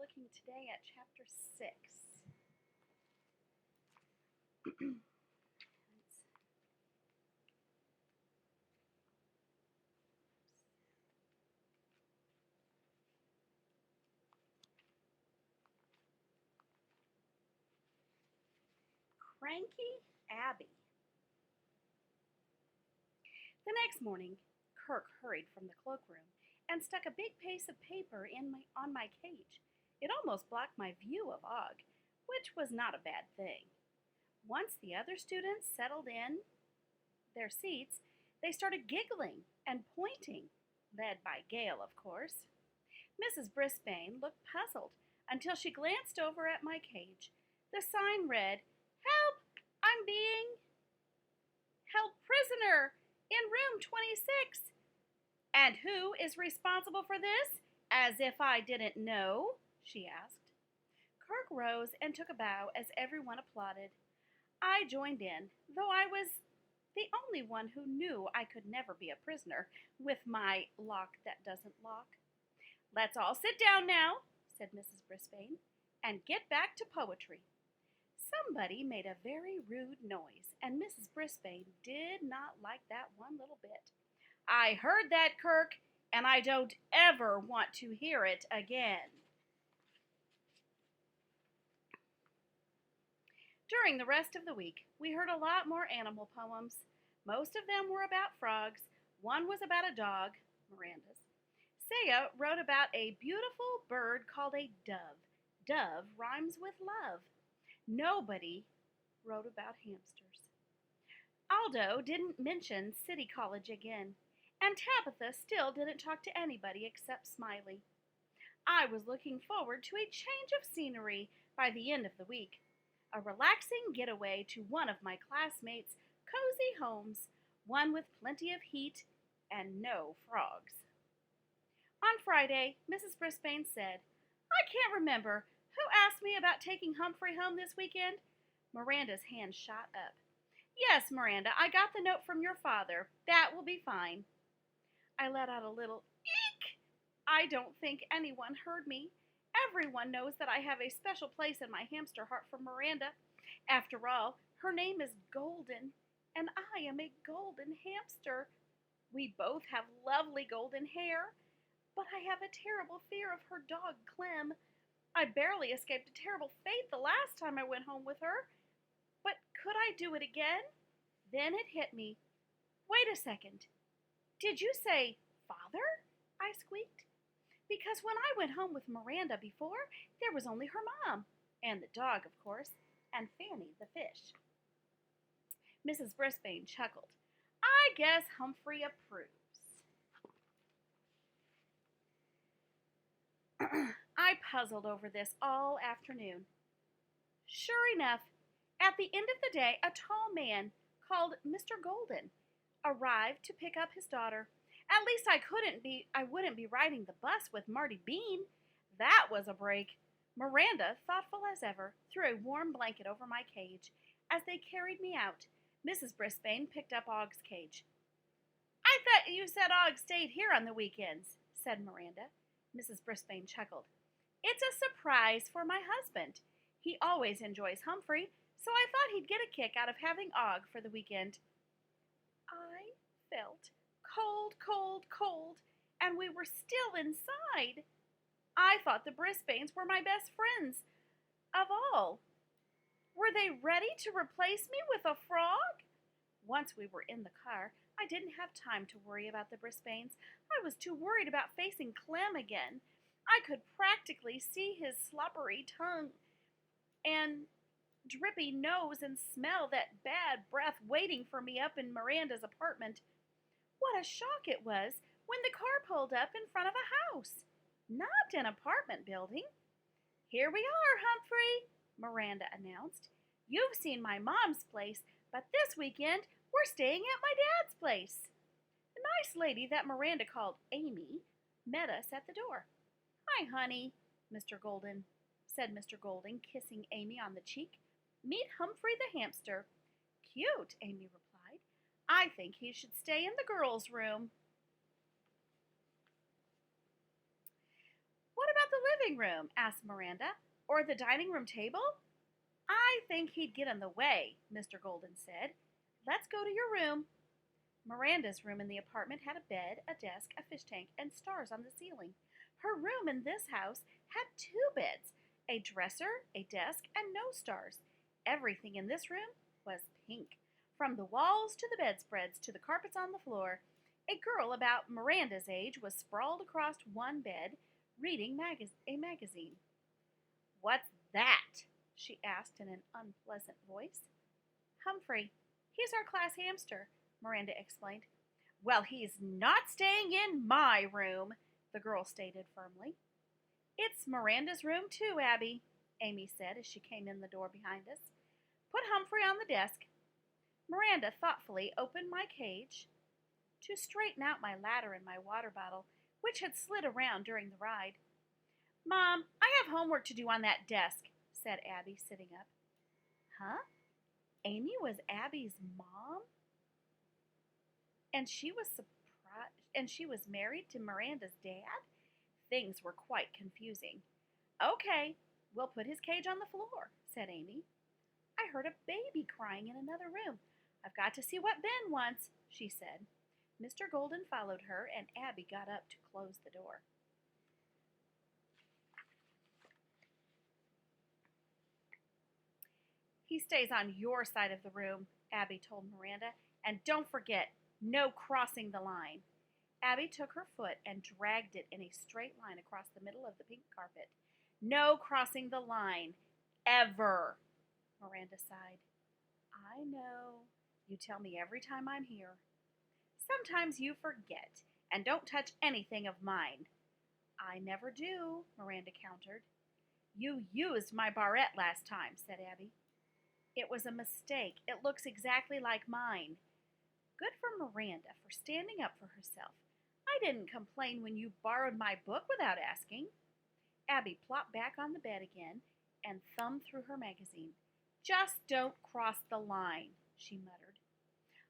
looking today at chapter 6. Cranky Abby. The next morning, Kirk hurried from the cloakroom and stuck a big piece of paper on my cage. It almost blocked my view of Og, which was not a bad thing. Once the other students settled in their seats, they started giggling and pointing, led by Gail, of course. Mrs. Brisbane looked puzzled until she glanced over at my cage. The sign read, "Help! I'm being held prisoner in room 26. "And who is responsible for this? As if I didn't know," she asked. Kirk rose and took a bow as everyone applauded. I joined in, though I was the only one who knew I could never be a prisoner with my lock that doesn't lock. "Let's all sit down now," said Mrs. Brisbane, "and get back to poetry." Somebody made a very rude noise, and Mrs. Brisbane did not like that one little bit. "I heard that, Kirk, and I don't ever want to hear it again." During the rest of the week, we heard a lot more animal poems. Most of them were about frogs. One was about a dog, Miranda's. Saya wrote about a beautiful bird called a dove. Dove rhymes with love. Nobody wrote about hamsters. Aldo didn't mention City College again, and Tabitha still didn't talk to anybody except Smiley. I was looking forward to a change of scenery by the end of the week. A relaxing getaway to one of my classmates' cozy homes, one with plenty of heat and no frogs. On Friday, Mrs. Brisbane said, "I can't remember who asked me about taking Humphrey home this weekend." Miranda's hand shot up. "Yes, Miranda, I got the note from your father. That will be fine." I let out a little eek. I don't think anyone heard me. Everyone knows that I have a special place in my hamster heart for Miranda. After all, her name is Golden, and I am a golden hamster. We both have lovely golden hair, but I have a terrible fear of her dog, Clem. I barely escaped a terrible fate the last time I went home with her. But could I do it again? Then it hit me. "Wait a second. Did you say father?" I squeaked. Because when I went home with Miranda before, there was only her mom, and the dog, of course, and Fanny the fish. Mrs. Brisbane chuckled. "I guess Humphrey approves." I puzzled over this all afternoon. Sure enough, at the end of the day, a tall man called Mr. Golden arrived to pick up his daughter. At least I wouldn't be riding the bus with Marty Bean. That was a break. Miranda, thoughtful as ever, threw a warm blanket over my cage. As they carried me out, Mrs. Brisbane picked up Og's cage. "I thought you said Og stayed here on the weekends," said Miranda. Mrs. Brisbane chuckled. "It's a surprise for my husband. He always enjoys Humphrey, so I thought he'd get a kick out of having Og for the weekend." I felt cold, cold, cold, and we were still inside. I thought the Brisbanes were my best friends of all. Were they ready to replace me with a frog? Once we were in the car, I didn't have time to worry about the Brisbanes. I was too worried about facing Clem again. I could practically see his slobbery tongue and drippy nose and smell that bad breath waiting for me up in Miranda's apartment. What a shock it was when the car pulled up in front of a house, not an apartment building. "Here we are, Humphrey," Miranda announced. "You've seen my mom's place, but this weekend we're staying at my dad's place." The nice lady that Miranda called Amy met us at the door. "Hi, honey," said Mr. Golden, kissing Amy on the cheek. "Meet Humphrey the hamster." "Cute," Amy replied. "I think he should stay in the girls' room." "What about the living room?" asked Miranda. "Or the dining room table?" "I think he'd get in the way," Mr. Golden said. "Let's go to your room." Miranda's room in the apartment had a bed, a desk, a fish tank, and stars on the ceiling. Her room in this house had 2 beds, a dresser, a desk, and no stars. Everything in this room was pink, from the walls to the bedspreads to the carpets on the floor. A girl about Miranda's age was sprawled across one bed, reading a magazine. "What's that?" she asked in an unpleasant voice. "Humphrey. He's our class hamster," Miranda explained. "Well, he's not staying in my room," the girl stated firmly. "It's Miranda's room too, Abby," Amy said as she came in the door behind us. "Put Humphrey on the desk." Miranda thoughtfully opened my cage to straighten out my ladder and my water bottle, which had slid around during the ride. "Mom, I have homework to do on that desk," said Abby, sitting up. Huh? Amy was Abby's mom? And she was married to Miranda's dad? Things were quite confusing. "Okay, we'll put his cage on the floor," said Amy. "I heard a baby crying in another room. I've got to see what Ben wants," she said. Mr. Golden followed her, and Abby got up to close the door. "He stays on your side of the room," Abby told Miranda. "And don't forget, no crossing the line." Abby took her foot and dragged it in a straight line across the middle of the pink carpet. "No crossing the line. Ever," Miranda sighed. "I know. You tell me every time I'm here." "Sometimes you forget. And don't touch anything of mine." "I never do," Miranda countered. "You used my barrette last time," said Abby. "It was a mistake. It looks exactly like mine." Good for Miranda for standing up for herself. "I didn't complain when you borrowed my book without asking." Abby plopped back on the bed again and thumbed through her magazine. "Just don't cross the line," she muttered.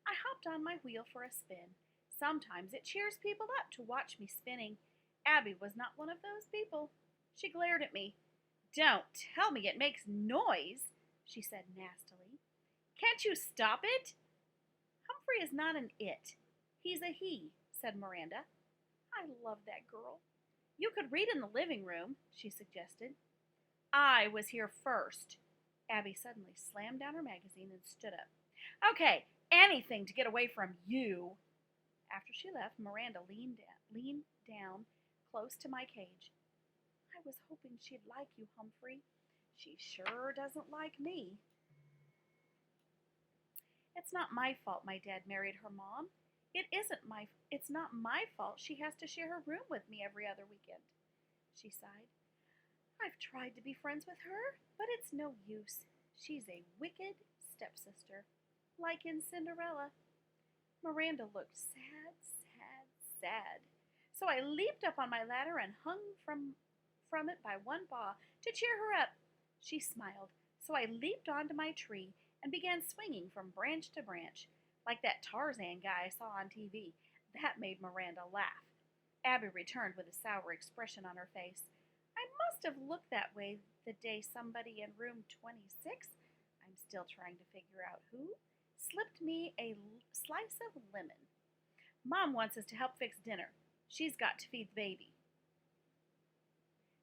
I hopped on my wheel for a spin. Sometimes it cheers people up to watch me spinning. Abby was not one of those people. She glared at me. "Don't tell me it makes noise," she said nastily. "Can't you stop it?" "Humphrey is not an it. He's a he," said Miranda. I love that girl. "You could read in the living room," she suggested. "I was here first." Abby suddenly slammed down her magazine and stood up. "Okay, anything to get away from you." After she left, Miranda leaned down close to my cage. "I was hoping she'd like you, Humphrey. She sure doesn't like me." "It's not my fault my dad married her mom. It's not my fault she has to share her room with me every other weekend." She sighed. "I've tried to be friends with her, but it's no use. She's a wicked stepsister, like in Cinderella." Miranda looked sad, sad, sad. So I leaped up on my ladder and hung from it by one paw to cheer her up. She smiled, so I leaped onto my tree and began swinging from branch to branch, like that Tarzan guy I saw on TV. That made Miranda laugh. Abby returned with a sour expression on her face. I must have looked that way the day somebody in room 26, I'm still trying to figure out who, slipped me a slice of lemon. "Mom wants us to help fix dinner. She's got to feed the baby."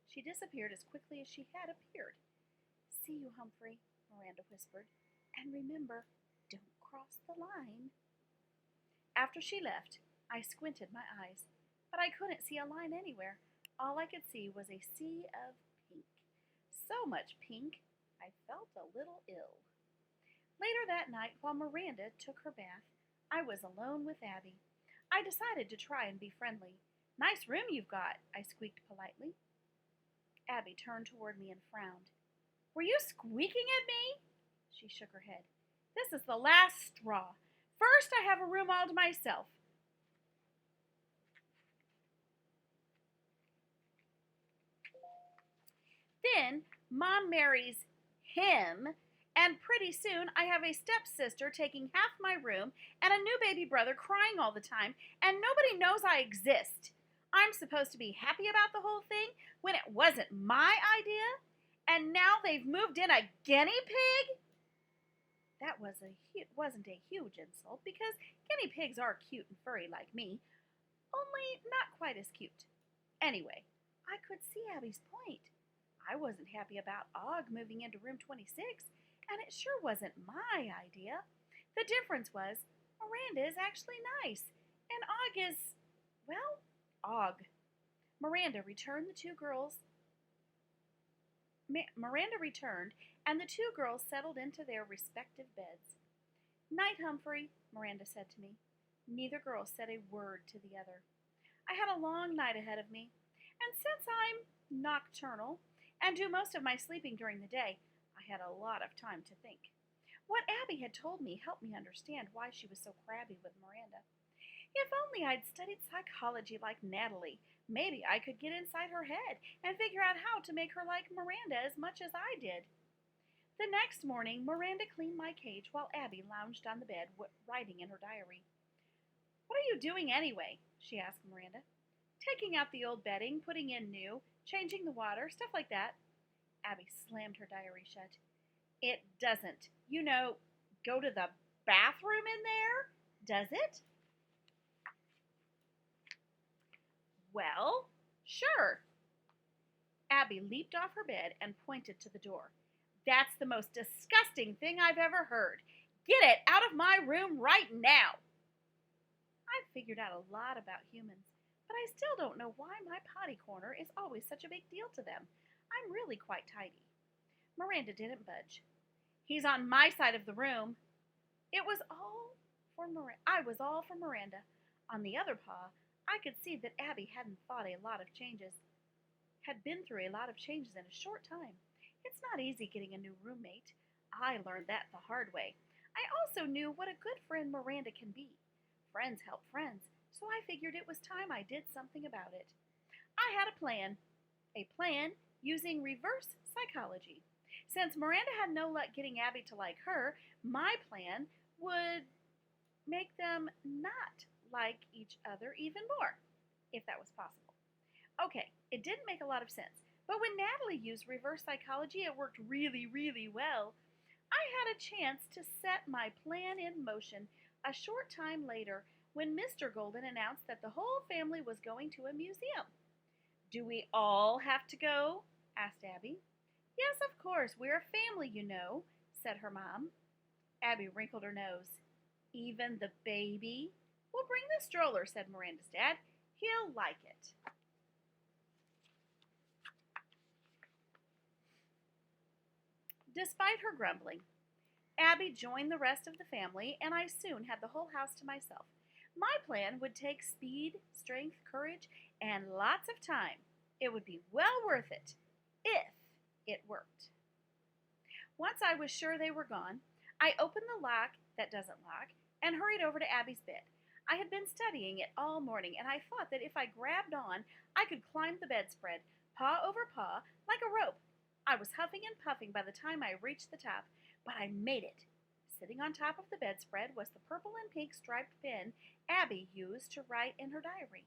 She disappeared as quickly as she had appeared. "See you, Humphrey," Miranda whispered. "And remember, don't cross the line." After she left, I squinted my eyes, but I couldn't see a line anywhere. All I could see was a sea of pink. So much pink, I felt a little ill. Later that night, while Miranda took her bath, I was alone with Abby. I decided to try and be friendly. "Nice room you've got," I squeaked politely. Abby turned toward me and frowned. "Were you squeaking at me?" She shook her head. "This is the last straw. First, I have a room all to myself." Then, Mom marries him, and pretty soon I have a stepsister taking half my room and a new baby brother crying all the time, and nobody knows I exist. I'm supposed to be happy about the whole thing when it wasn't my idea? And now they've moved in a guinea pig? That wasn't a huge insult because guinea pigs are cute and furry like me, only not quite as cute. Anyway, I could see Abby's point. I wasn't happy about Og moving into room 26, and it sure wasn't my idea. The difference was Miranda is actually nice, and Og is, well, Og. Miranda returned, and the two girls settled into their respective beds. "Night, Humphrey," Miranda said to me. Neither girl said a word to the other. I had a long night ahead of me, and since I'm nocturnal and do most of my sleeping during the day, I had a lot of time to think. What Abby had told me helped me understand why she was so crabby with Miranda. If only I'd studied psychology like Natalie, maybe I could get inside her head and figure out how to make her like Miranda as much as I did. The next morning, Miranda cleaned my cage while Abby lounged on the bed, writing in her diary. "What are you doing anyway?" she asked Miranda. "Taking out the old bedding, putting in new, changing the water, stuff like that." Abby slammed her diary shut. "It doesn't, go to the bathroom in there, does it?" "Well, sure." Abby leaped off her bed and pointed to the door. "That's the most disgusting thing I've ever heard. Get it out of my room right now." I've figured out a lot about humans, but I still don't know why my potty corner is always such a big deal to them. I'm really quite tidy. Miranda didn't budge. "He's on my side of the room." I was all for Miranda. On the other paw, I could see that Abby had been through a lot of changes in a short time. It's not easy getting a new roommate. I learned that the hard way. I also knew what a good friend Miranda can be. Friends help friends, so I figured it was time I did something about it. I had a plan using reverse psychology. Since Miranda had no luck getting Abby to like her, my plan would make them not like each other even more, if that was possible. Okay, it didn't make a lot of sense, but when Natalie used reverse psychology, it worked really, really well. I had a chance to set my plan in motion a short time later when Mr. Golden announced that the whole family was going to a museum. "Do we all have to go?" asked Abby. "Yes, of course. We're a family, said her mom. Abby wrinkled her nose. "Even the baby?" "We'll bring the stroller," said Miranda's dad. "He'll like it." Despite her grumbling, Abby joined the rest of the family, and I soon had the whole house to myself. My plan would take speed, strength, courage, and lots of time. It would be well worth it, if it worked. Once I was sure they were gone, I opened the lock that doesn't lock and hurried over to Abby's bed. I had been studying it all morning, and I thought that if I grabbed on, I could climb the bedspread, paw over paw, like a rope. I was huffing and puffing by the time I reached the top, but I made it. Sitting on top of the bedspread was the purple and pink striped pen Abby used to write in her diary.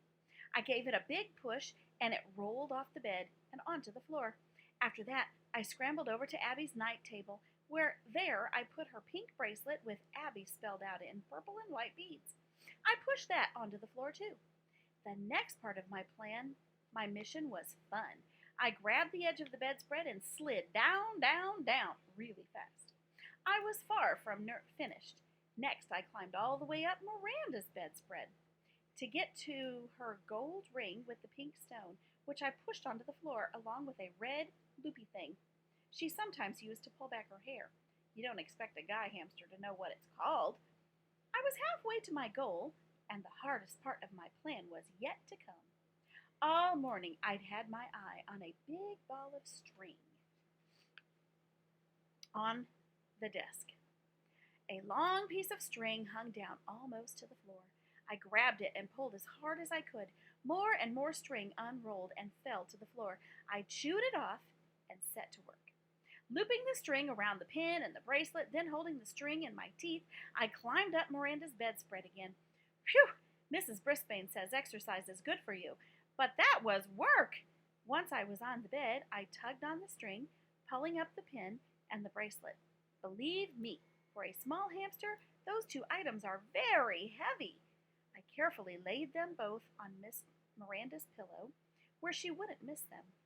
I gave it a big push, and it rolled off the bed and onto the floor. After that, I scrambled over to Abby's night table, where there I put her pink bracelet with Abby spelled out in purple and white beads. I pushed that onto the floor, too. The next part of my mission was fun. I grabbed the edge of the bedspread and slid down, down, down really fast. I was far from finished. Next, I climbed all the way up Miranda's bedspread to get to her gold ring with the pink stone, which I pushed onto the floor along with a red, loopy thing she sometimes used to pull back her hair. You don't expect a guy hamster to know what it's called. I was halfway to my goal, and the hardest part of my plan was yet to come. All morning I'd had my eye on a big ball of string on the desk. A long piece of string hung down almost to the floor. I grabbed it and pulled as hard as I could. More and more string unrolled and fell to the floor. I chewed it off and set to work. Looping the string around the pin and the bracelet, then holding the string in my teeth, I climbed up Miranda's bedspread again. Phew! Mrs. Brisbane says exercise is good for you, but that was work! Once I was on the bed, I tugged on the string, pulling up the pin and the bracelet. Believe me, for a small hamster, those two items are very heavy. I carefully laid them both on Miss Miranda's pillow, where she wouldn't miss them.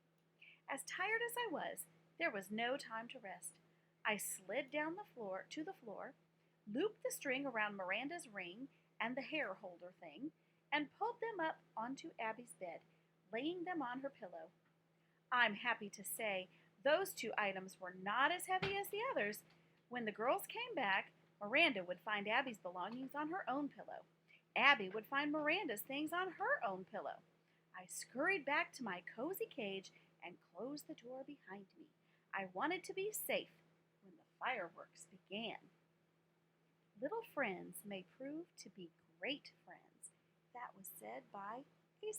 As tired as I was, there was no time to rest. I slid down to the floor, looped the string around Miranda's ring and the hair holder thing, and pulled them up onto Abby's bed, laying them on her pillow. I'm happy to say those two items were not as heavy as the others. When the girls came back, Miranda would find Abby's belongings on her own pillow. Abby would find Miranda's things on her own pillow. I scurried back to my cozy cage and closed the door behind me. I wanted to be safe when the fireworks began. Little friends may prove to be great friends. That was said by